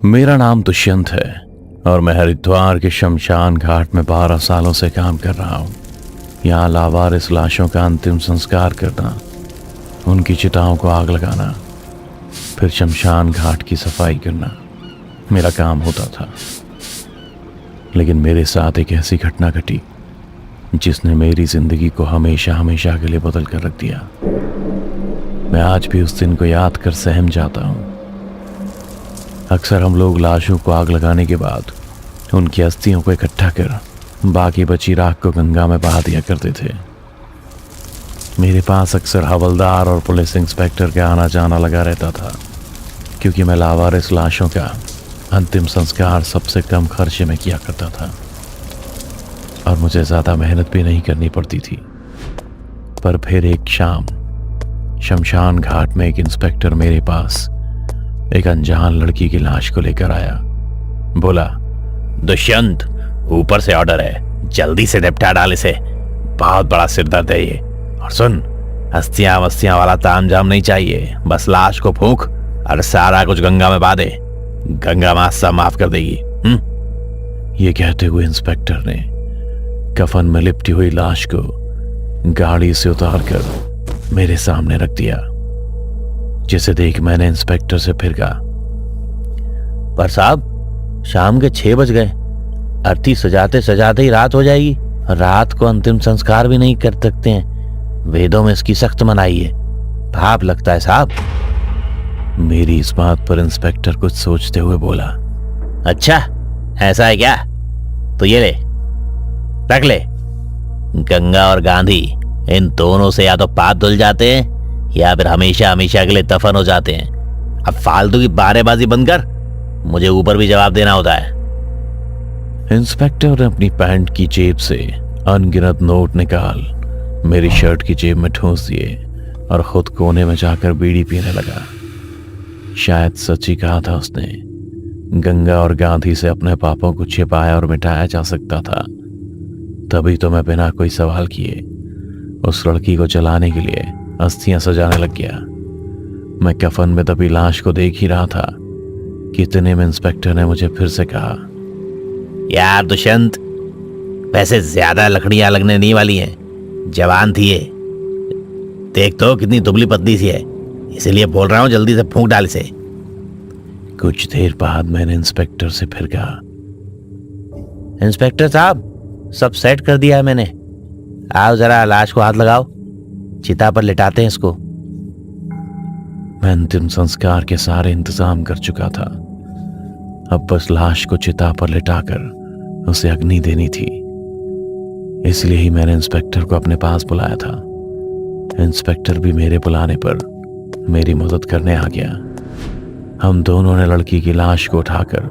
मेरा नाम दुष्यंत है और मैं हरिद्वार के शमशान घाट में 12 सालों से काम कर रहा हूँ। यहाँ लावारिस लाशों का अंतिम संस्कार करना, उनकी चिताओं को आग लगाना, फिर शमशान घाट की सफाई करना मेरा काम होता था। लेकिन मेरे साथ एक ऐसी घटना घटी जिसने मेरी जिंदगी को हमेशा हमेशा के लिए बदल कर रख दिया। मैं आज भी उस दिन को याद कर सहम जाता हूँ। अक्सर हम लोग लाशों को आग लगाने के बाद उनकी अस्थियों को इकट्ठा कर बाकी बची राख को गंगा में बहा दिया करते थे। मेरे पास अक्सर हवलदार और पुलिस इंस्पेक्टर का आना जाना लगा रहता था, क्योंकि मैं लावारिस लाशों का अंतिम संस्कार सबसे कम खर्चे में किया करता था और मुझे ज़्यादा मेहनत भी नहीं करनी पड़ती थी। पर फिर एक शाम शमशान घाट में एक इंस्पेक्टर मेरे पास एक अनजान लड़की की लाश को लेकर आया। बोला, दुष्यंत, ऊपर से ऑर्डर है, जल्दी से निपटा डाल इसे, बहुत बड़ा सिर दर्द है ये। और सुन, अस्थियां वस्तियां वाला तामझाम नहीं चाहिए, बस लाश को फूंक और सारा कुछ गंगा में बहा दे, गंगा माँ सब माफ कर देगी। ये कहते हुए इंस्पेक्टर ने कफन में लिपटी हुई लाश को गाड़ी से उतारकर मेरे सामने रख दिया, जिसे देख मैंने इंस्पेक्टर से फिर कहा, पर साहब, शाम के 6 बज गए, अर्थी सजाते सजाते ही रात हो जाएगी। रात को अंतिम संस्कार भी नहीं कर सकते हैं, वेदों में इसकी सख्त मनाही है, पाप लगता है साहब। मेरी इस बात पर इंस्पेक्टर कुछ सोचते हुए बोला, अच्छा ऐसा है क्या? तो ये ले, रख ले। गंगा और गांधी, इन दोनों से या तो पाप धुल जाते हैं या फिर हमेशा हमेशा के लिए दफन हो जाते हैं। अब फालतू की बहानेबाजी बंद कर, मुझे ऊपर भी जवाब देना होता है। इंस्पेक्टर ने अपनी पैंट की जेब से अनगिनत नोट निकाल मेरी शर्ट की जेब में ठूंस दिए और खुद कोने में जाकर बीड़ी पीने लगा। शायद सच ही कहा था उसने। गंगा और गांधी से अपने पापों को छिपाया और मिटाया जा सकता था। तभी तो मैं बिना कोई सवाल किए उस लड़की को जलाने के लिए अस्थियां सजाने लग गया। मैं कफन में दबी लाश को देख ही रहा था कि इतने में इंस्पेक्टर ने मुझे फिर से कहा, यार दुष्यंत, वैसे ज्यादा लकड़ियां लगने नहीं वाली हैं, जवान थी ये, देख तो कितनी दुबली पतली सी है, इसीलिए बोल रहा हूं जल्दी से फूंक डाल इसे। कुछ देर बाद मैंने इंस्पेक्टर से फिर कहा, इंस्पेक्टर साहब, सब सेट कर दिया है मैंने, आओ जरा लाश को हाथ लगाओ, चिता पर लिटाते हैं इसको। मैं अंतिम संस्कार के सारे इंतजाम कर चुका था। अब बस लाश को चिता पर लिटाकर उसे अग्नि देनी थी। इसलिए ही मैंने इंस्पेक्टर को अपने पास बुलाया था। इंस्पेक्टर भी मेरे बुलाने पर मेरी मदद करने आ गया। हम दोनों ने लड़की की लाश को उठाकर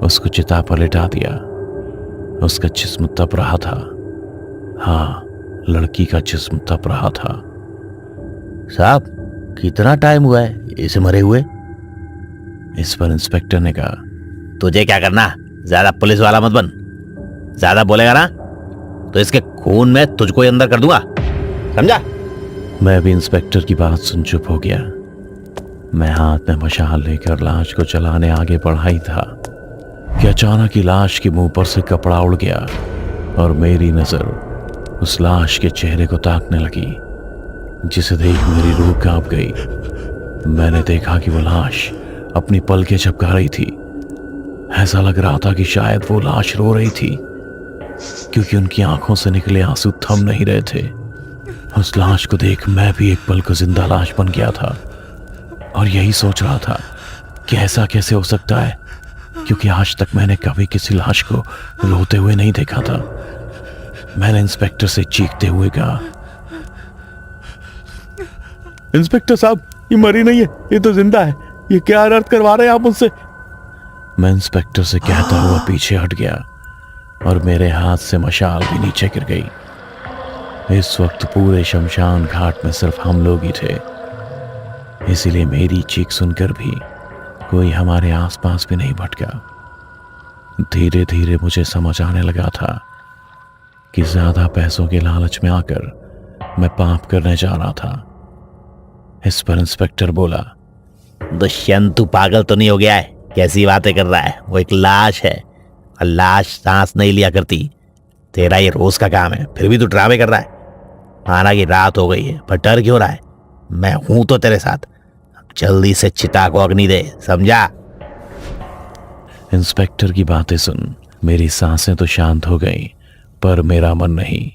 उसको चिता पर लिटा दिया। उसका जिस्म तप रहा था। हाँ, लड़की का जिस्म तप रहा था। साहब, कितना टाइम हुआ है इसे मरे हुए? इस पर इंस्पेक्टर ने कहा, तुझे क्या करना, ज्यादा पुलिस वाला मत बन, ज्यादा बोलेगा ना तो इसके खून में तुझको ही अंदर कर दूंगा, समझा? मैं भी इंस्पेक्टर की बात सुन चुप हो गया। मैं हाथ में मशाल लेकर लाश को जलाने आगे बढ़ा ही था कि अचानक ही लाश के मुंह पर से कपड़ा उड़ गया और मेरी नजर उस लाश के चेहरे को ताकने लगी, जिसे देख मेरी रूह कांप गई। मैंने देखा कि वो लाश अपनी पलकें झपका रही थी। ऐसा लग रहा था कि शायद वो लाश रो रही थी, क्योंकि उनकी आंखों से निकले आंसू थम नहीं रहे थे। उस लाश को देख मैं भी एक पल को जिंदा लाश बन गया था और यही सोच रहा था कि ऐसा कैसे हो सकता है, क्योंकि आज तक मैंने कभी किसी लाश को रोते हुए नहीं देखा था। मैंने इंस्पेक्टर से चीखते हुए कहा, इंस्पेक्टर साहब, ये मरी नहीं है, ये तो जिंदा है, ये क्या अनर्थ करवा रहे हैं आप मुझसे? मैं इंस्पेक्टर से कहता हुआ पीछे हट गया और मेरे हाथ से मशाल भी नीचे गिर गई। इस वक्त पूरे शमशान घाट में सिर्फ हम लोग ही थे, इसीलिए मेरी चीख सुनकर भी कोई हमारे आसपास भी नहीं भटका। धीरे धीरे मुझे समझ आने लगा था कि ज्यादा पैसों के लालच में आकर मैं पाप करने जा रहा था। इस पर इंस्पेक्टर बोला, दुष्यंत, तू पागल तो नहीं हो गया है? कैसी बातें कर रहा है? वो एक लाश है और लाश सांस नहीं लिया करती। तेरा ये रोज का काम है, फिर भी तू ड्रामे कर रहा है। माना कि रात हो गई है, पर डर क्यों रहा है? मैं हूं तो तेरे साथ। अब जल्दी से चिता को अग्नि दे, समझा? इंस्पेक्टर की बातें सुन मेरी सांसें तो शांत हो गईं, पर मेरा मन नहीं।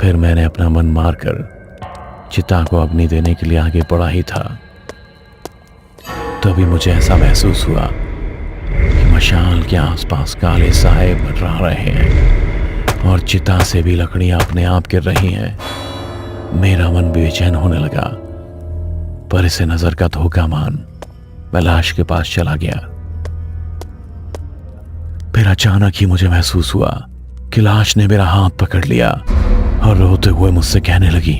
फिर मैंने अपना मन मारकर चिता को अग्नि देने के लिए आगे बढ़ा ही था, तभी मुझे ऐसा महसूस हुआ कि मशाल के आसपास काले साए मंडरा रहे हैं और चिता से भी लकड़ियां अपने आप गिर रही हैं। मेरा मन बेचैन होने लगा, पर इसे नजर का धोखा मान मैं लाश के पास चला गया। फिर अचानक ही मुझे महसूस हुआ कि लाश ने मेरा हाथ पकड़ लिया और रोते हुए मुझसे कहने लगी,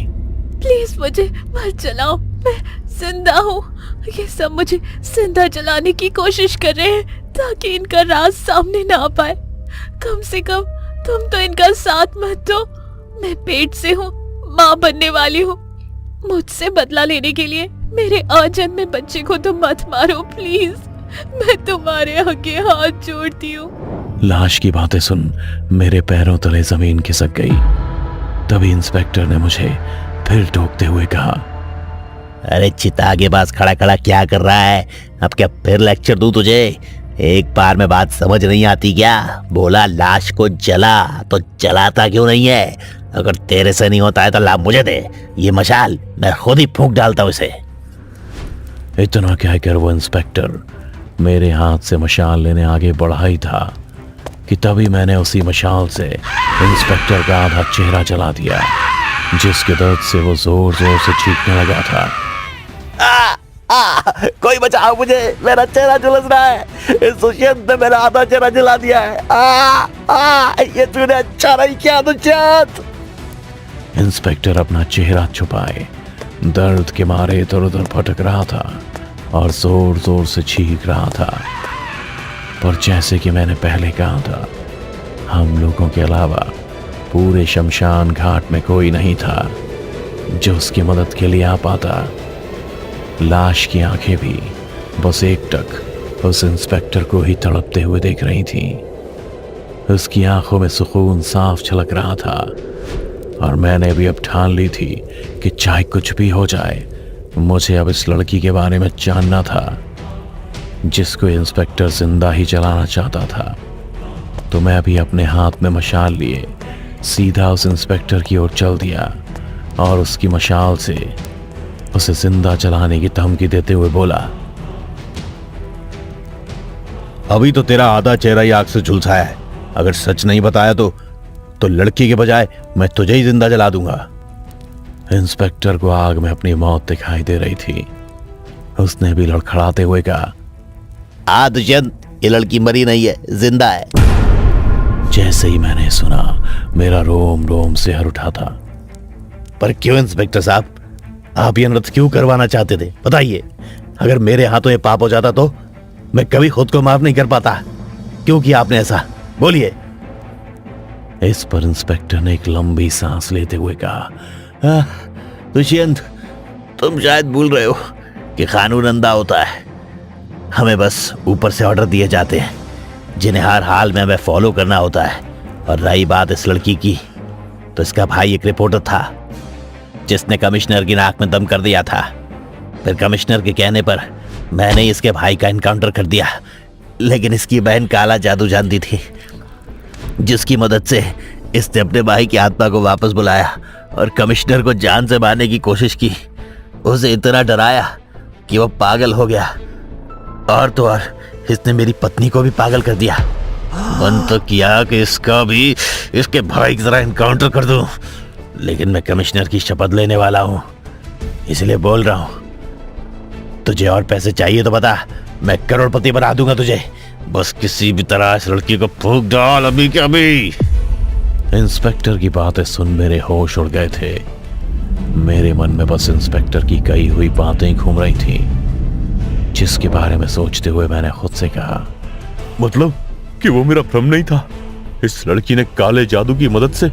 प्लीज मुझे मत जलाओ, मैं जिंदा हूँ। ये सब मुझे जिंदा जलाने की कोशिश कर रहे हैं ताकि इनका राज सामने ना आ पाए। कम से कम तुम तो इनका साथ मत दो। मैं पेट से हूँ, माँ बनने वाली हूँ। मुझसे बदला लेने के लिए मेरे अजन्मे बच्चे को तुम मत मारो प्लीज। मैं तुम्हारे आगे हाथ जोड़ती हूँ। लाश की बातें सुन मेरे पैरों तले जमीन खिसक गई। तभी इंस्पेक्टर ने मुझे फिर टोकते हुए कहा, अरे चिता के पास खड़ा खड़ा क्या कर रहा है? अब क्या फिर लेक्चर दूं तुझे? एक बार में बात समझ नहीं आती क्या? बोला लाश को जला तो जलाता क्यों नहीं है? अगर तेरे से नहीं होता है तो ला मुझे दे ये मशाल, मैं खुद ही फूंक डालता हूं इसे। इतना कहकर वो इंस्पेक्टर मेरे हाथ से मशाल लेने आगे बढ़ा ही था कि तभी मैंने उसी मशाल से इंस्पेक्टर का आधा चेहरा जला दिया, जिसके दर्द से वो जोर जोर से चीखने लगा था। कोई बचाओ मुझे, मेरा चेहरा झुलस रहा है। इस दुष्यंत ने मेरा आधा चेहरा जला दिया है। ये तूने अच्छा नहीं किया दुष्यंत। इंस्पेक्टर अपना चेहरा छुपाए दर्द के मारे इधर उधर भटक रहा था और जोर जोर से चीख रहा था। पर जैसे कि मैंने पहले कहा था, हम लोगों के अलावा पूरे शमशान घाट में कोई नहीं था जो उसकी मदद के लिए आ पाता। लाश की आंखें भी बस एकटक उस इंस्पेक्टर को ही तड़पते हुए देख रही थीं। उसकी आंखों में सुकून साफ झलक रहा था और मैंने भी अब ठान ली थी कि चाहे कुछ भी हो जाए, मुझे अब इस लड़की के बारे में जानना था जिसको इंस्पेक्टर जिंदा ही जलाना चाहता था। तो मैं अभी अपने हाथ में मशाल लिए सीधा उस इंस्पेक्टर की ओर चल दिया और उसकी मशाल से उसे जिंदा जलाने की धमकी देते हुए बोला, अभी तो तेरा आधा चेहरा ही आग से झुलसाया है। अगर सच नहीं बताया तो लड़की के बजाय मैं तुझे ही जिंदा जला दूंगा। इंस्पेक्टर को आग में अपनी मौत दिखाई दे रही थी। उसने भी लड़खड़ाते हुए कहा, दुष्यंत, ये लड़की मरी नहीं है, जिंदा है। जैसे ही मैंने सुना मेरा रोम रोम सिहर उठा था। पर क्यों इंस्पेक्टर साहब, आप ये नृत्य क्यों करवाना चाहते थे? बताइए। अगर मेरे हाथों ये पाप हो जाता तो मैं कभी खुद को माफ नहीं कर पाता। क्यों किया आपने ऐसा? बोलिए। इस पर इंस्पेक्टर ने एक लंबी सांस लेते हुए कहा, दुष्यंत, तुम शायद भूल रहे हो कि कानून अंधा होता है। हमें बस ऊपर से ऑर्डर दिए जाते हैं जिन्हें हर हाल में हमें फॉलो करना होता है। और रही बात इस लड़की की, तो इसका भाई एक रिपोर्टर था जिसने कमिश्नर की नाक में दम कर दिया था। फिर कमिश्नर के कहने पर मैंने इसके भाई का एनकाउंटर कर दिया, लेकिन इसकी बहन काला जादू जानती थी, जिसकी मदद से इसने अपने भाई की आत्मा को वापस बुलाया और कमिश्नर को जान से मारने की कोशिश की। उसे इतना डराया कि वो पागल हो गया, और तो और इसने मेरी पत्नी को भी पागल कर दिया। मन तो किया कि इसका भी इसके भाई की तरह एनकाउंटर कर दूं, लेकिन मैं कमिश्नर की शपथ लेने वाला हूं, इसलिए बोल रहा हूं। तुझे और पैसे चाहिए तो बता, मैं करोड़पति बना दूंगा तुझे। बस किसी भी तरह इस लड़की को फूंक डाल, अभी के अभी। इंस्पेक्टर की बातें सुन मेरे होश उड़ गए थे। मेरे मन में बस इंस्पेक्टर की कही हुई बातें घूम रही थी, जिसके बारे में सोचते हुए मैंने खुद से कहा, मतलब कि वो मेरा भ्रम नहीं था। इस लड़की ने काले जादू की मदद से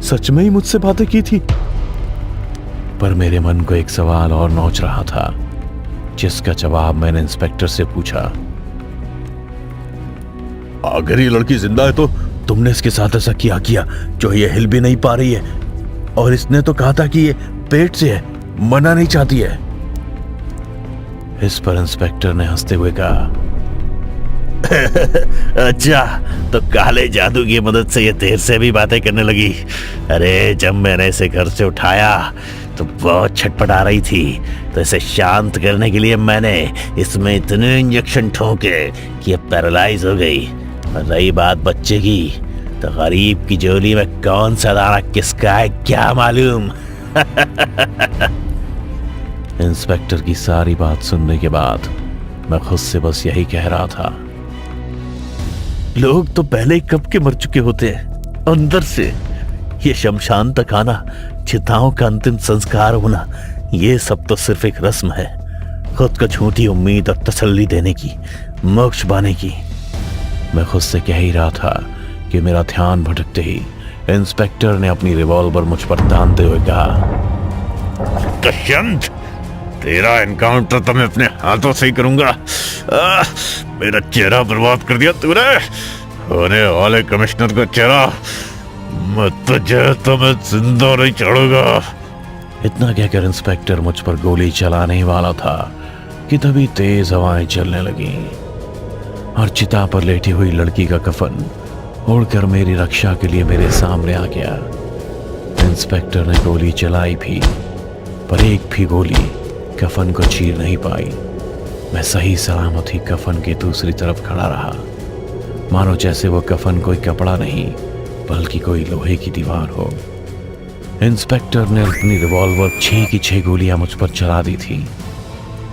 सच में ही मुझसे बातें की थी। पर मेरे मन को एक सवाल और नोच रहा था, जिसका जवाब मैंने इंस्पेक्टर से पूछा। अगर ये लड़की जिंदा है तो तुमने इसके साथ ऐसा किया जो ये हिल भी नहीं पा रही है, और इसने तो कहा था कि ये पेट से है, मरना नहीं चाहती है। इस पर इंस्पेक्टर ने हंसते हुए कहा, अच्छा, तो काले जादू की मदद से ये देर से भी बातें करने लगी। अरे जब मैंने इसे घर से उठाया तो बहुत छटपटा रही थी, तो इसे शांत करने के लिए मैंने इसमें इतने इंजेक्शन ठोके कि ये पैरालाइज हो गई। और रही बात बच्चे की, तो गरीब की झोली में कौन सा दाना किसका है क्या मालूम। इंस्पेक्टर की सारी बात सुनने के बाद मैं खुद से बस यही कह रहा था, लोग तो पहले ही कब के मर चुके होते हैं अंदर से। ये शमशान तक आना, चिताओं का अंतिम संस्कार होना, ये सब तो सिर्फ एक रस्म है, खुद को झूठी उम्मीद और तसल्ली देने की, मोक्ष पाने की। मैं खुद से कह ही रहा था कि मेरा ध्यान भटकते ही इंस्पेक्टर ने अपनी रिवॉल्वर मुझ पर तानते हुए कहा, दुष्यंत, तेरा एनकाउंटर तो मैं अपने हाथों से ही करूंगा। मेरा चेहरा बर्बाद कर दिया तूने, होने वाले कमिश्नर का चेहरा। मत तुझे तो मैं जिंदा नहीं छोड़ूंगा। इतना कहकर इंस्पेक्टर मुझ पर गोली चलाने वाला था कि तभी तेज हवाएं चलने लगीं और चिता पर लेटी हुई लड़की का कफन उड़कर मेरी रक्षा के लिए मेरे सामने आ गया। इंस्पेक्टर ने गोली चलाई भी, पर एक भी गोली कफन को चीर नहीं पाई। मैं सही सलामत ही कफन के दूसरी तरफ खड़ा रहा, मानो जैसे वो कफन कोई कपड़ा नहीं बल्कि कोई लोहे की दीवार हो। इंस्पेक्टर ने अपनी रिवॉल्वर 6 की 6 गोलियां मुझ पर चला दी थी,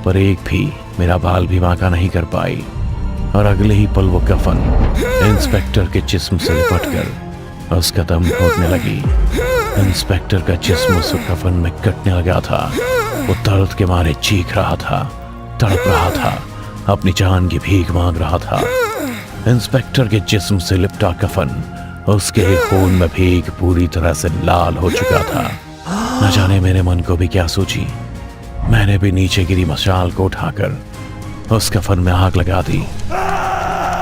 पर एक भी मेरा बाल भी बांका नहीं कर पाई। और अगले ही पल वो कफन इंस्पेक्टर के जिस्म से लिपटकर उसका दम घोटने लगी। इंस्पेक्टर का जिस्म उस कफन में कटने लगा था। वो दर्द के मारे चीख रहा था, तड़प रहा था, अपनी जान की भीख मांग रहा था। इंस्पेक्टर के जिस्म से लिपटा कफन उसके ही खून में भीग पूरी तरह से लाल हो चुका था। न जाने मेरे मन को भी क्या सूझी, मैंने भी नीचे गिरी मशाल को उठाकर उस कफन में आग लगा दी।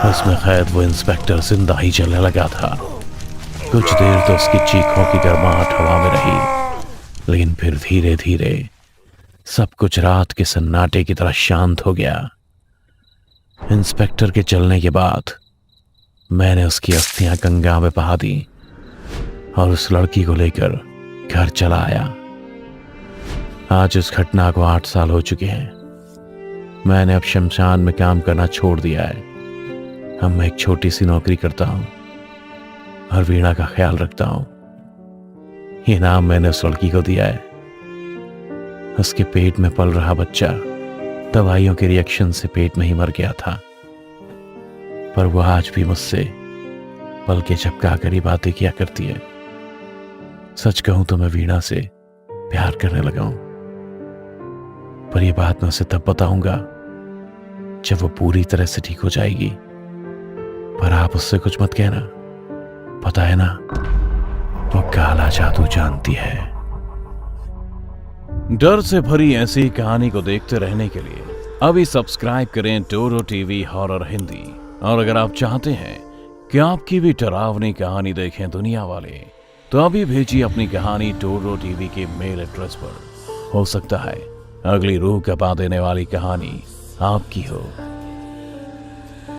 उसमें कैद वो इंस्पेक्टर जिंदा ही जलने लगा था। कुछ देर तो उसकी चीखों की गर्माहट हवा में रही, लेकिन फिर धीरे धीरे सब कुछ रात के सन्नाटे की तरह शांत हो गया। इंस्पेक्टर के चलने के बाद मैंने उसकी अस्थियां गंगा में बहा दी और उस लड़की को लेकर घर चला आया। आज उस घटना को 8 साल हो चुके हैं। मैंने अब शमशान में काम करना छोड़ दिया है। अब मैं एक छोटी सी नौकरी करता हूं और वीणा का ख्याल रखता हूं। ये नाम मैंने उस लड़की को दिया है। उसके पेट में पल रहा बच्चा दवाइयों के रिएक्शन से पेट में ही मर गया था, पर वो आज भी मुझसे पल के झपका कर ही बातें किया करती है। सच कहूं तो मैं वीणा से प्यार करने लगा हूं, पर यह बात मैं उसे तब बताऊंगा जब वो पूरी तरह से ठीक हो जाएगी। पर आप उससे कुछ मत कहना, पता है ना, वो काला जादू जानती है। डर से भरी ऐसी कहानी को देखते रहने के लिए अभी सब्सक्राइब करें टोरो टीवी हॉरर हिंदी। और अगर आप चाहते हैं कि आपकी भी डरावनी कहानी देखें दुनिया वाले, तो अभी भेजिए अपनी कहानी टोरो टीवी के मेल एड्रेस पर। हो सकता है अगली रूह कपा देने वाली कहानी आपकी हो।